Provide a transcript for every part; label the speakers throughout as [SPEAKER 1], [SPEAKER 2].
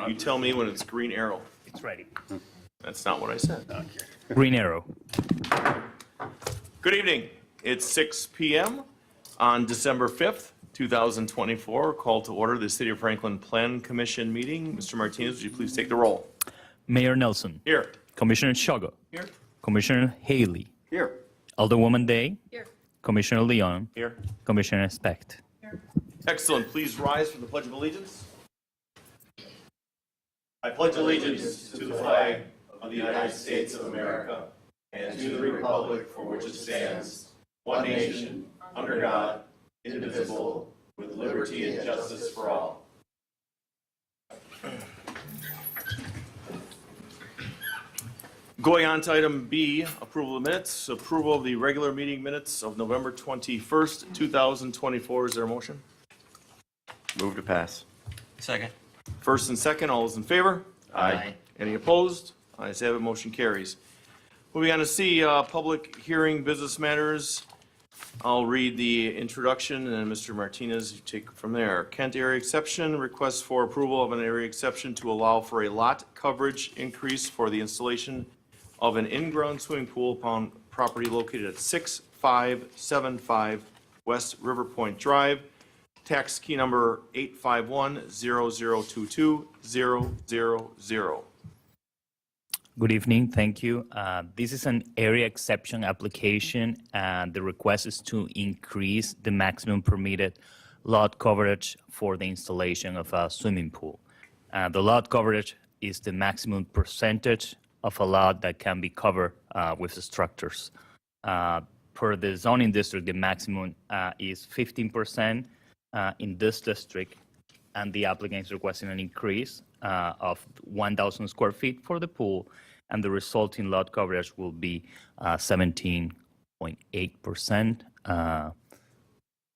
[SPEAKER 1] You tell me when it's green arrow.
[SPEAKER 2] It's ready.
[SPEAKER 1] That's not what I said.
[SPEAKER 2] Green arrow.
[SPEAKER 1] Good evening. It's 6 p.m. on December 5th, 2024. Call to order the City of Franklin Plan Commission meeting. Mr. Martinez, would you please take the roll?
[SPEAKER 2] Mayor Nelson.
[SPEAKER 1] Here.
[SPEAKER 2] Commissioner Chaga.
[SPEAKER 1] Here.
[SPEAKER 2] Commissioner Haley.
[SPEAKER 1] Here.
[SPEAKER 2] Alderwoman Day.
[SPEAKER 3] Here.
[SPEAKER 2] Commissioner Leon.
[SPEAKER 1] Here.
[SPEAKER 2] Commissioner Specht.
[SPEAKER 1] Excellent. Please rise for the Pledge of Allegiance. I pledge allegiance to the flag of the United States of America and to the republic for which it stands, one nation, under God, indivisible, with liberty and justice for all. Going on to item B, approval of minutes. Approval of the regular meeting minutes of November 21st, 2024. Is there a motion?
[SPEAKER 4] Move to pass.
[SPEAKER 5] Second.
[SPEAKER 1] First and second, all those in favor?
[SPEAKER 5] Aye.
[SPEAKER 1] Any opposed? Ayes have it, motion carries. Moving on to C, public hearing business matters. I'll read the introduction and then Mr. Martinez, you take it from there. Kent area exception, request for approval of an area exception to allow for a lot coverage increase for the installation of an in-ground swimming pool upon property located at 6575 West River Point Drive. Tax key number 851-0022-000.
[SPEAKER 2] Good evening. Thank you. This is an area exception application, and the request is to increase the maximum permitted lot coverage for the installation of a swimming pool. The lot coverage is the maximum percentage of a lot that can be covered with the structures. Per the zoning district, the maximum is 15% in this district, and the applicant is requesting an increase of 1,000 square feet for the pool, and the resulting lot coverage will be 17.8%. You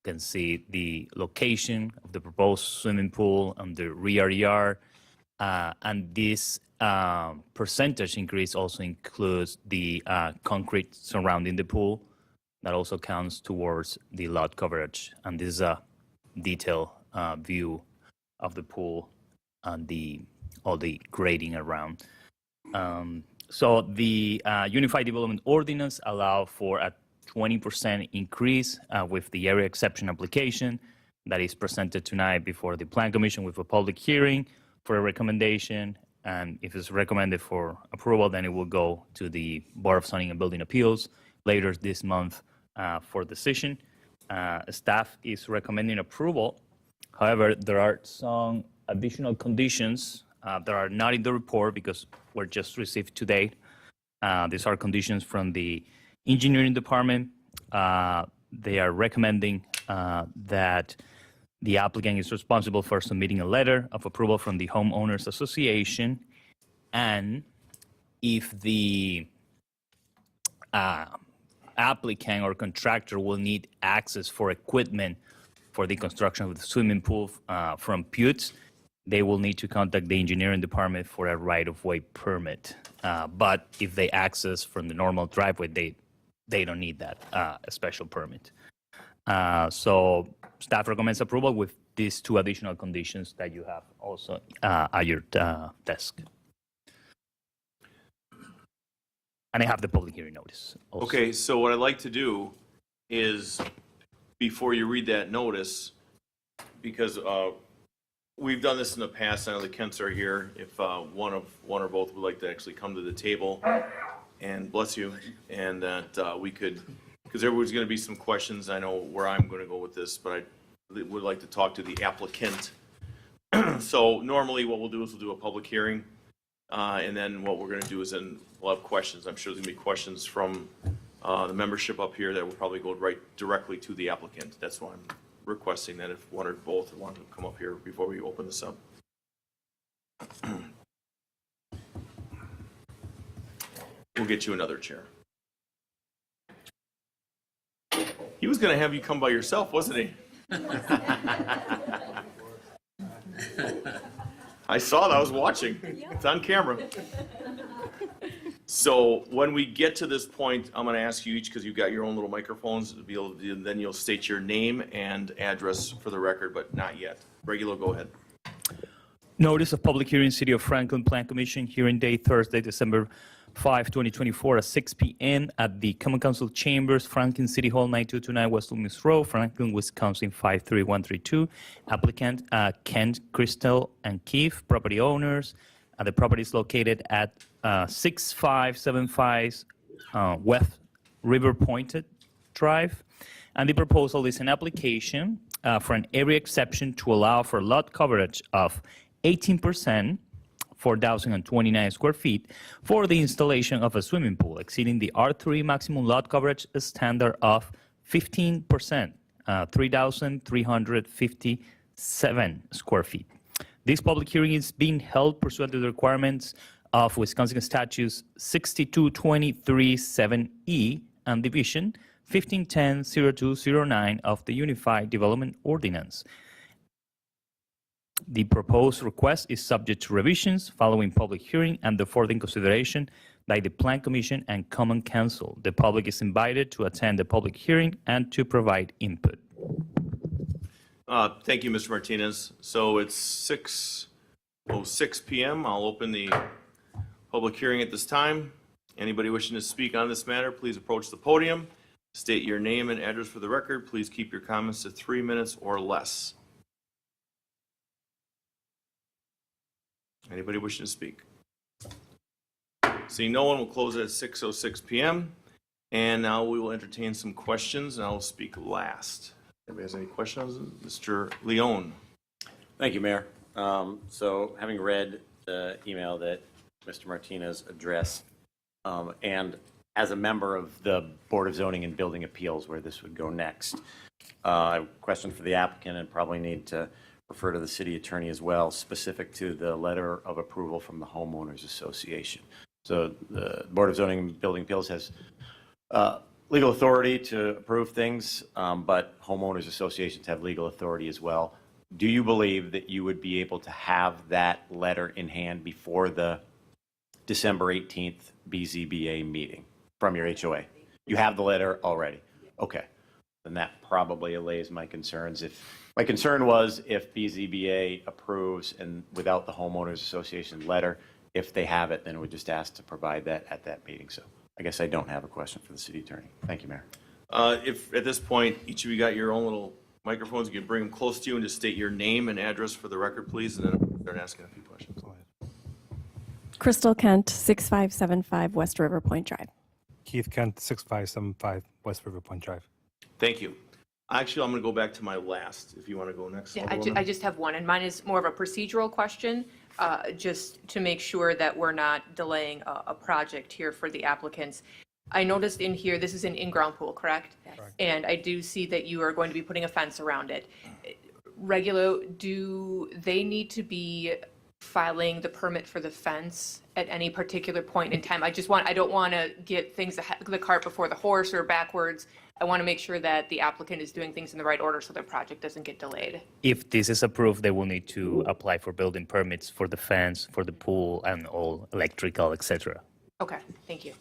[SPEAKER 2] can see the location of the proposed swimming pool and the rear yard, and this percentage increase also includes the concrete surrounding the pool. That also counts towards the lot coverage, and this is a detailed view of the pool and all the grading around. So the Unified Development Ordinance allow for a 20% increase with the area exception application that is presented tonight before the Plan Commission with a public hearing for a recommendation. And if it's recommended for approval, then it will go to the Board of Zoning and Building Appeals later this month for decision. Staff is recommending approval. However, there are some additional conditions that are not in the report because were just received today. These are conditions from the engineering department. They are recommending that the applicant is responsible for submitting a letter of approval from the Homeowners Association, and if the applicant or contractor will need access for equipment for the construction of the swimming pool from Putes, they will need to contact the engineering department for a right-of-way permit. But if they access from the normal driveway, they don't need that, a special permit. So staff recommends approval with these two additional conditions that you have also at your desk. And I have the public hearing notice also.
[SPEAKER 1] Okay, so what I'd like to do is, before you read that notice, because we've done this in the past, I know the Kents are here, if one or both would like to actually come to the table, and bless you, and that we could, because there was going to be some questions, I know where I'm going to go with this, but I would like to talk to the applicant. So normally what we'll do is we'll do a public hearing, and then what we're going to do is then we'll have questions. I'm sure there's going to be questions from the membership up here that will probably go right directly to the applicant. That's why I'm requesting that if one or both want to come up here before we open this up. We'll get you another chair. He was going to have you come by yourself, wasn't he? I saw that. I was watching. It's on camera. So when we get to this point, I'm going to ask you each, because you've got your own little microphones, to be able to, then you'll state your name and address for the record, but not yet. Regulo, go ahead.
[SPEAKER 2] Notice of public hearing, City of Franklin Plan Commission, hearing date Thursday, December 5, 2024, at 6 p.m. at the Common Council Chambers, Franklin City Hall, 9229 West Loomis Road, Franklin, Wisconsin, 53132. Applicant, Kent, Crystal, and Keith, property owners. The property is located at 6575 West River Pointed Drive. And the proposal is an application for an area exception to allow for lot coverage of 18%, 4,029 square feet, for the installation of a swimming pool exceeding the R3 maximum lot coverage standard of 15%, 3,357 square feet. This public hearing is being held pursuant to the requirements of Wisconsin Statutes 6223(7)E and Division 1510-0209 of the Unified Development Ordinance. The proposed request is subject to revisions following public hearing and the further consideration by the Plan Commission and Common Council. The public is invited to attend the public hearing and to provide input.
[SPEAKER 1] Thank you, Mr. Martinez. So it's 6:06 p.m. I'll open the public hearing at this time. Anybody wishing to speak on this matter, please approach the podium. State your name and address for the record. Please keep your comments to 3 minutes or less. Anybody wishing to speak? Seeing no one, will close it at 6:06 p.m. And now we will entertain some questions, and I will speak last. Anybody has any questions? Mr. Leone.
[SPEAKER 3] Thank you, Mayor. So having read the email that Mr. Martinez addressed, and as a member of the Board of Zoning and Building Appeals, where this would go next, I have a question for the applicant and probably need to refer to the city attorney as well, specific to the letter of approval from the Homeowners Association. So the Board of Zoning and Building Appeals has legal authority to approve things, but homeowners associations have legal authority as well. Do you believe that you would be able to have that letter in hand before the December 18th BZBA meeting from your HOA? You have the letter already? Okay. Then that probably allays my concerns. My concern was if BZBA approves and without the homeowners association letter, if they have it, then we're just asked to provide that at that meeting. So I guess I don't have a question for the city attorney. Thank you, Mayor.
[SPEAKER 1] If at this point, each of you got your own little microphones, you can bring them close to you and just state your name and address for the record, please, and then I'll start asking a few questions.
[SPEAKER 5] Crystal Kent, 6575 West River Point Drive.
[SPEAKER 6] Keith Kent, 6575 West River Point Drive.
[SPEAKER 1] Thank you. Actually, I'm going to go back to my last, if you want to go next.
[SPEAKER 7] Yeah,
[SPEAKER 1] Alderwoman.
[SPEAKER 7] I just have one, and mine is more of a procedural question, just to make sure that we're not delaying a project here for the applicants. I noticed in here, this is an in-ground pool, correct?
[SPEAKER 6] Correct.
[SPEAKER 7] And I do see that you are going to be putting a fence around it. Regulo, do they need to be filing the permit for the fence at any particular point in time? I don't want to get things, the cart before the horse or backwards. I want to make sure that the applicant is doing things in the right order so their project doesn't get delayed.
[SPEAKER 2] If this is approved, they will need to apply for building permits for the fence, for the pool, and all electrical, etc.
[SPEAKER 7] Okay, thank you.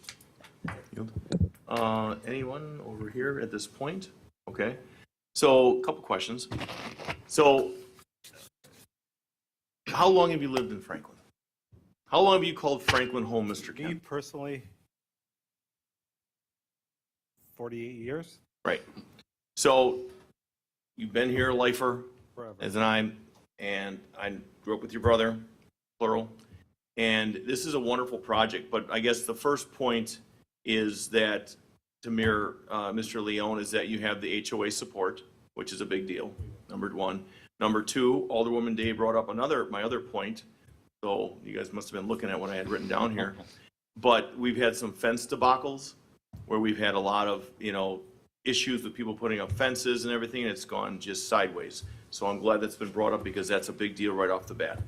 [SPEAKER 1] Anyone over here at this point? Okay. So, a couple questions. So, how long have you lived in Franklin? How long have you called Franklin home, Mr.
[SPEAKER 6] Me
[SPEAKER 1] Kent?
[SPEAKER 6] personally, 48 years,
[SPEAKER 1] Right. So, you've been here, lifer,
[SPEAKER 6] forever.
[SPEAKER 1] as an I, and I grew up with your brother, plural. And this is a wonderful project, but I guess the first point is that, to mirror Mr. Leone, is that you have the HOA support, which is a big deal, number one. Number two, Alderwoman Day brought up my other point, so you guys must have been looking at what I had written down here. But we've had some fence debacles where we've had a lot of, issues with people putting up fences and everything, and it's gone just sideways. So I'm glad that's been brought up because that's a big deal right off the bat.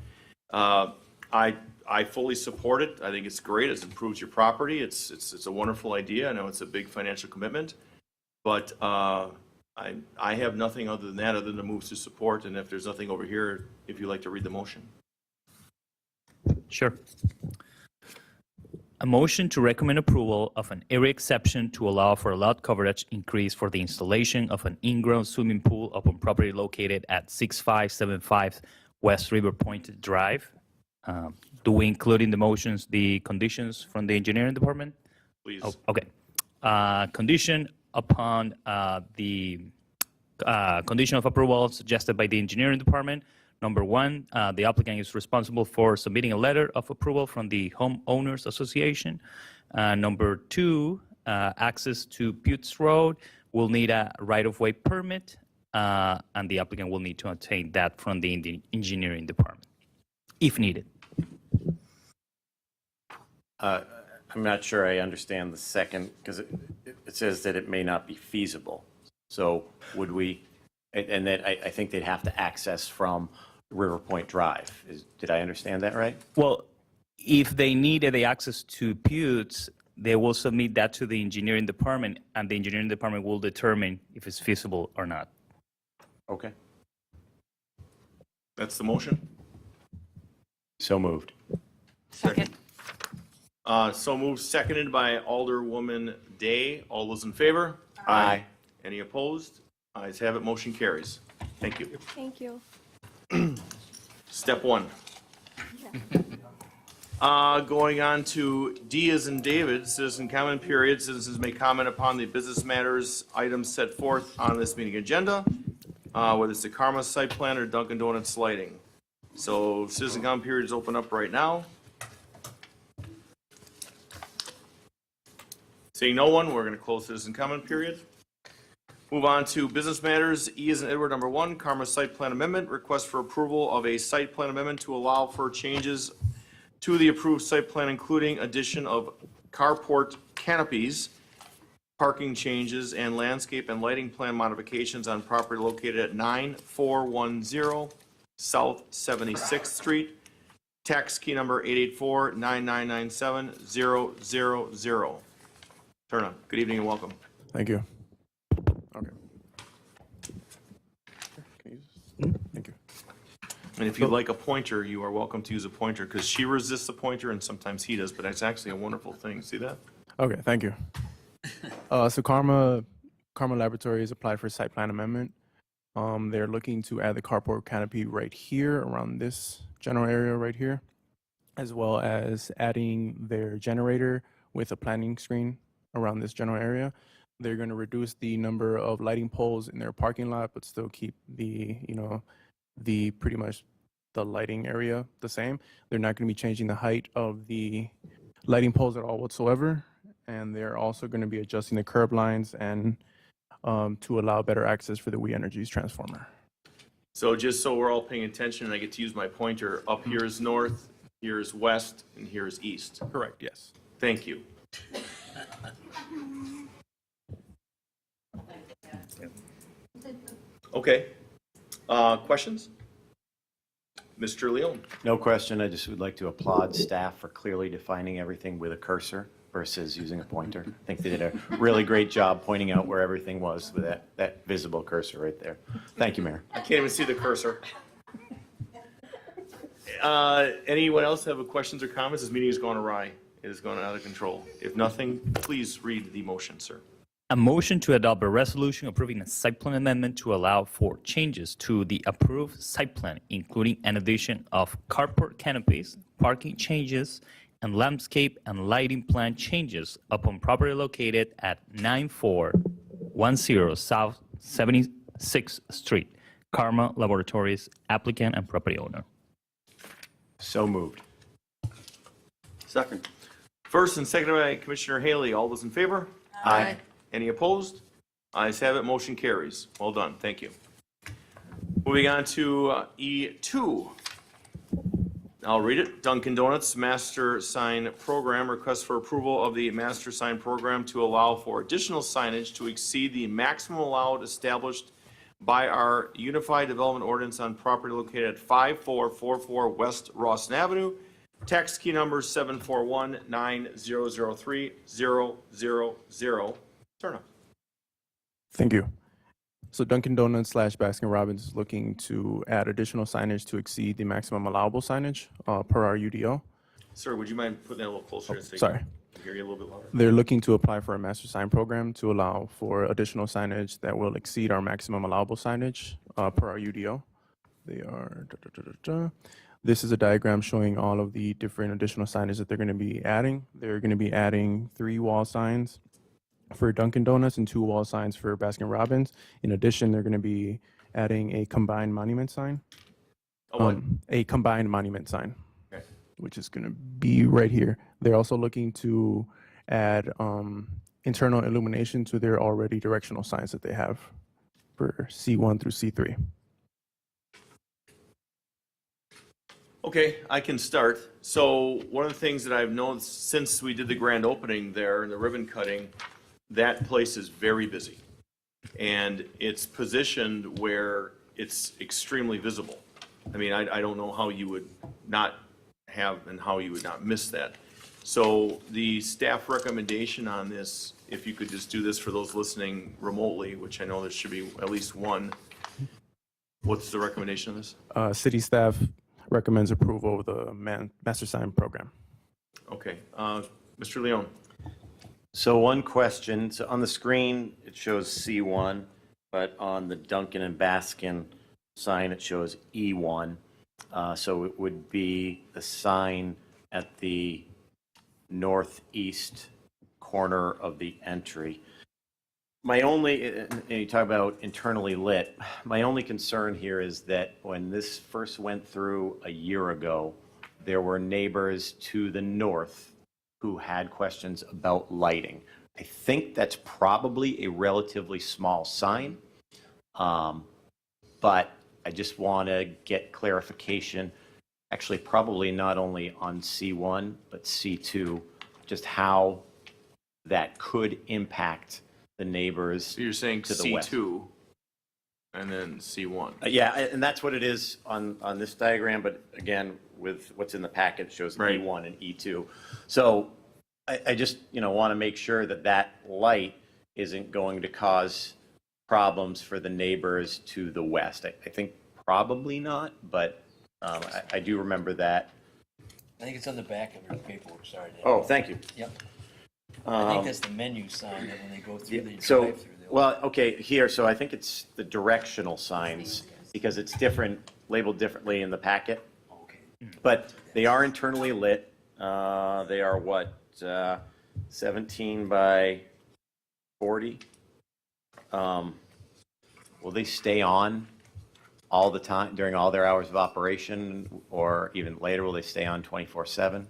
[SPEAKER 1] I fully support it. I think it's great. It improves your property. It's a wonderful idea. I know it's a big financial commitment, but I have nothing other than that, other than to move to support. And if there's nothing over here, if you'd like to read the motion.
[SPEAKER 2] Sure. A motion to recommend approval of an area exception to allow for a lot coverage increase for the installation of an in-ground swimming pool upon property located at 6575 West River Point Drive. Do we include in the motions the conditions from the engineering department?
[SPEAKER 1] Please.
[SPEAKER 2] Oh, okay. Condition upon the condition of approval suggested by the engineering department. Number one, the applicant is responsible for submitting a letter of approval from the homeowners association. Number two, access to Buttes Road will need a right-of-way permit, and the applicant will need to obtain that from the engineering department, if needed.
[SPEAKER 3] I'm not sure I understand the second, because it says that it may not be feasible. So would we, and that I think they'd have to access from River Point Drive. Did I understand that right?
[SPEAKER 2] Well, if they needed the access to Buttes, they will submit that to the engineering department, and the engineering department will determine if it's feasible or not.
[SPEAKER 3] Okay.
[SPEAKER 1] That's the motion?
[SPEAKER 3] So moved.
[SPEAKER 7] Second.
[SPEAKER 1] So moved, seconded by Alderwoman Day. All those in favor?
[SPEAKER 3] Aye.
[SPEAKER 1] Any opposed? Ayes have it, motion carries. Thank you.
[SPEAKER 5] Thank you.
[SPEAKER 1] Step one. Going on to D as in David, citizen comment period. Citizens may comment upon the business matters items set forth on this meeting agenda, whether it's the Karma site plan or Dunkin' Donuts lighting. So citizen comment period is open up right now. Seeing no one, we're going to close citizen comment period. Move on to business matters. E as in Edward, number one, Karma site plan amendment. Request for approval of a site plan amendment to allow for changes to the approved site plan, including addition of carport canopies, parking changes, and landscape and lighting plan modifications on property located at 9410 South 76th Street. Tax key number 884-9997-000. Turner, good evening and welcome.
[SPEAKER 8] Thank you. Okay. Thank you.
[SPEAKER 1] And if you'd like a pointer, you are welcome to use a pointer, because she resists a pointer and sometimes he does, but it's actually a wonderful thing. See that?
[SPEAKER 8] Okay, thank you. So Karma Laboratories applied for a site plan amendment. They're looking to add the carport canopy right here around this general area right here, as well as adding their generator with a planning screen around this general area. They're going to reduce the number of lighting poles in their parking lot, but still keep the, the pretty much the lighting area the same. They're not going to be changing the height of the lighting poles at all whatsoever. And they're also going to be adjusting the curb lines and to allow better access for the We Energies transformer.
[SPEAKER 1] So just so we're all paying attention and I get to use my pointer, up here is north, here is west, and here is east.
[SPEAKER 8] Correct, yes.
[SPEAKER 1] Thank you. Okay. Questions? Mr. Leon?
[SPEAKER 3] No question. I just would like to applaud staff for clearly defining everything with a cursor versus using a pointer. I think they did a really great job pointing out where everything was with that visible cursor right there. Thank you, Mayor.
[SPEAKER 1] I can't even see the cursor. Anyone else have questions or comments? This meeting is going awry. It is going out of control. If nothing, please read the motion, sir.
[SPEAKER 2] A motion to adopt a resolution approving a site plan amendment to allow for changes to the approved site plan, including an addition of carport canopies, parking changes, and landscape and lighting plan changes upon property located at 9410 South 76th Street. Karma Laboratories, applicant and property owner.
[SPEAKER 3] So moved.
[SPEAKER 4] Second.
[SPEAKER 1] First and seconded by Commissioner Haley. All those in favor?
[SPEAKER 3] Aye.
[SPEAKER 1] Any opposed? Ayes have it, motion carries. Well done, thank you. Moving on to E2. I'll read it. Dunkin' Donuts Master Sign Program. Request for approval of the Master Sign Program to allow for additional signage to exceed the maximum allowed established by our Unified Development Ordinance on property located at 5444 West Rawson Avenue. Tax key number 741-9003-000. Turner.
[SPEAKER 8] Thank you. So Dunkin' Donuts / Baskin Robbins is looking to add additional signage to exceed the maximum allowable signage per our UDO.
[SPEAKER 1] Sir, would you mind putting that a little closer? So
[SPEAKER 8] Sorry.
[SPEAKER 1] I can hear you a little bit louder.
[SPEAKER 8] They're looking to apply for a master sign program to allow for additional signage that will exceed our maximum allowable signage per our UDO. They are. This is a diagram showing all of the different additional signage that they're going to be adding. They're going to be adding 3 wall signs for Dunkin' Donuts and 2 wall signs for Baskin Robbins. In addition, they're going to be adding a combined monument sign. A combined monument sign,
[SPEAKER 1] Okay.
[SPEAKER 8] which is going to be right here. They're also looking to add internal illumination to their already directional signs that they have for C1 through C3.
[SPEAKER 1] Okay, I can start. So one of the things that I've noticed since we did the grand opening there and the ribbon cutting, that place is very busy. And it's positioned where it's extremely visible. I mean, I don't know how you would not have and how you would not miss that. So the staff recommendation on this, if you could just do this for those listening remotely, which I know there should be at least one. What's the recommendation of this?
[SPEAKER 8] City staff recommends approval of the master sign program.
[SPEAKER 1] Okay, Mr. Leone.
[SPEAKER 3] So one question, so on the screen, it shows C1, but on the Dunkin' and Baskin sign, it shows E1. So it would be the sign at the northeast corner of the entry. My only, and you talk about internally lit, my only concern here is that when this first went through a year ago, there were neighbors to the north who had questions about lighting. I think that's probably a relatively small sign, but I just want to get clarification, actually probably not only on C1, but C2, just how that could impact the neighbors.
[SPEAKER 1] So you're saying
[SPEAKER 3] to the west.
[SPEAKER 1] C2 and then C1.
[SPEAKER 3] Yeah, and that's what it is on this diagram, but again, with what's in the packet, it shows
[SPEAKER 1] Right.
[SPEAKER 3] E1 and E2. So I just, want to make sure that that light isn't going to cause problems for the neighbors to the west. I think probably not, but I do remember that.
[SPEAKER 9] I think it's on the back of your paperwork, sorry. Dan.
[SPEAKER 3] Oh, thank you.
[SPEAKER 9] Yep. I think that's the menu sign that when they go through the
[SPEAKER 3] So,
[SPEAKER 9] drive-through. they'll-
[SPEAKER 3] well, okay, here, so I think it's the directional signs, because it's different, labeled differently in the packet.
[SPEAKER 9] Okay.
[SPEAKER 3] But they are internally lit. They are what, 17 by 40? Will they stay on all the time, during all their hours of operation, or even later, will they stay on 24/7?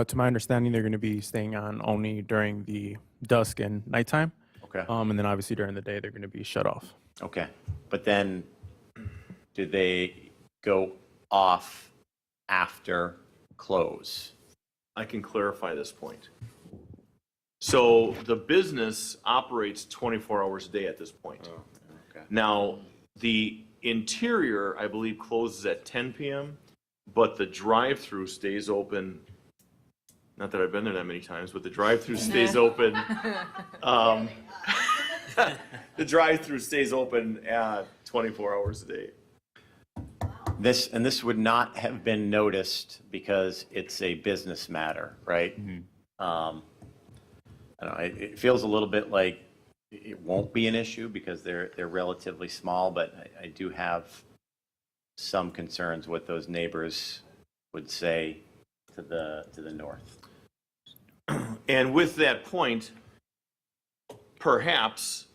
[SPEAKER 8] To my understanding, they're going to be staying on only during the dusk and nighttime.
[SPEAKER 3] Okay,
[SPEAKER 8] And then obviously during the day, they're going to be shut off.
[SPEAKER 3] okay. But then, do they go off after close?
[SPEAKER 1] I can clarify this point. So the business operates 24 hours a day at this point.
[SPEAKER 3] Okay.
[SPEAKER 1] Now, the interior, I believe, closes at 10 p.m., but the drive-through stays open. Not that I've been there that many times, but the drive-through stays open. The drive-through stays open 24 hours a day.
[SPEAKER 3] This would not have been noticed because it's a business matter, right? I don't know, it feels a little bit like it won't be an issue because they're relatively small, but I do have some concerns what those neighbors would say to the north.
[SPEAKER 1] And with that point, perhaps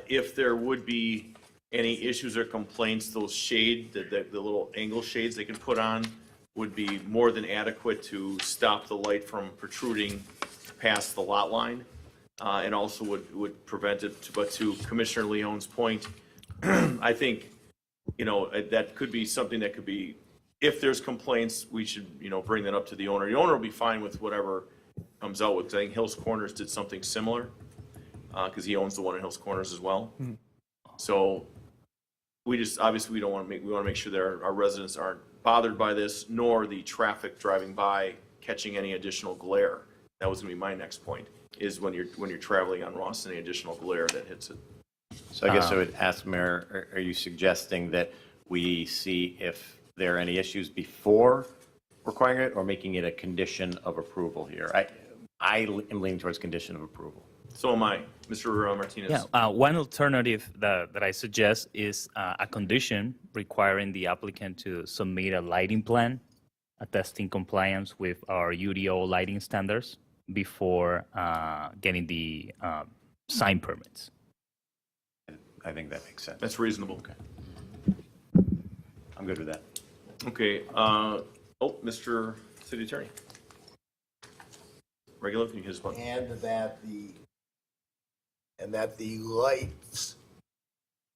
[SPEAKER 1] if there would be any issues or complaints, those shade, the little angle shades they can put on would be more than adequate to stop the light from protruding past the lot line, and also would prevent it. But to Commissioner Leone's point, I think, that could be something that could be, if there's complaints, we should, bring that up to the owner. The owner will be fine with whatever comes out with. I think Hills Corners did something similar, because he owns the one in Hills Corners as well. So we just, obviously, we want to make sure that our residents aren't bothered by this, nor the traffic driving by catching any additional glare. That was gonna be my next point, is when you're traveling on Ross, any additional glare that hits it.
[SPEAKER 3] So I guess I would ask, Mayor, are you suggesting that we see if there are any issues before requiring it or making it a condition of approval here? I am leaning towards condition of approval.
[SPEAKER 1] So am I. Mr. Martinez?
[SPEAKER 2] Yeah, one alternative that I suggest is a condition requiring the applicant to submit a lighting plan attesting compliance with our UDO lighting standards before getting the sign permits.
[SPEAKER 3] I think that makes sense.
[SPEAKER 1] That's reasonable.
[SPEAKER 3] I'm good with that.
[SPEAKER 1] Okay, Mr. City Attorney. Regular, can you hit his button?
[SPEAKER 10] And that the lights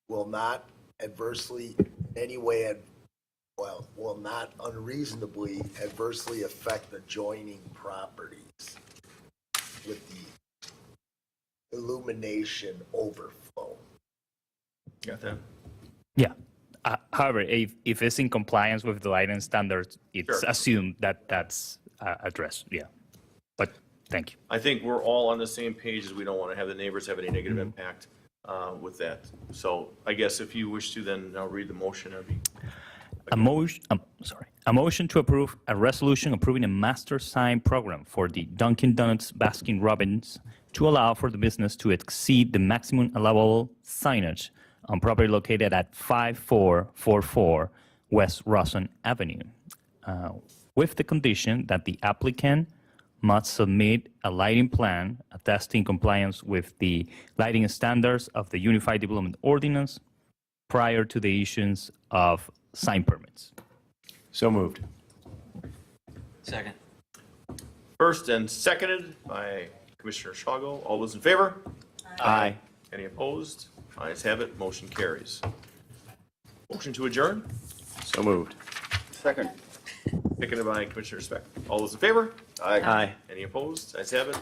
[SPEAKER 10] will not adversely, any way, will not unreasonably adversely affect adjoining properties with the illumination overflow.
[SPEAKER 1] Got that?
[SPEAKER 2] Yeah. However, if it's in compliance with the lighting standards, it's
[SPEAKER 1] Sure.
[SPEAKER 2] assumed that that's addressed. Yeah. But thank you.
[SPEAKER 1] I think we're all on the same page as we don't want to have the neighbors have any negative impact with that. So I guess if you wish to, then I'll read the motion. That'd be-
[SPEAKER 2] A motion to approve a resolution approving a master sign program for the Dunkin' Donuts Baskin Robbins to allow for the business to exceed the maximum allowable signage on property located at 5444 West Rawson Avenue, with the condition that the applicant must submit a lighting plan attesting compliance with the lighting standards of the Unified Development Ordinance prior to the issuance of sign permits.
[SPEAKER 3] So moved.
[SPEAKER 9] Second.
[SPEAKER 1] First and seconded by Commissioner Shago. All those in favor?
[SPEAKER 3] Aye.
[SPEAKER 1] Any opposed? Ayes have it, motion carries. Motion to adjourn,
[SPEAKER 3] So moved.
[SPEAKER 4] Second.
[SPEAKER 1] seconded by Commissioner Speck. All those in favor?
[SPEAKER 3] Aye.
[SPEAKER 1] Any opposed? Ayes have it,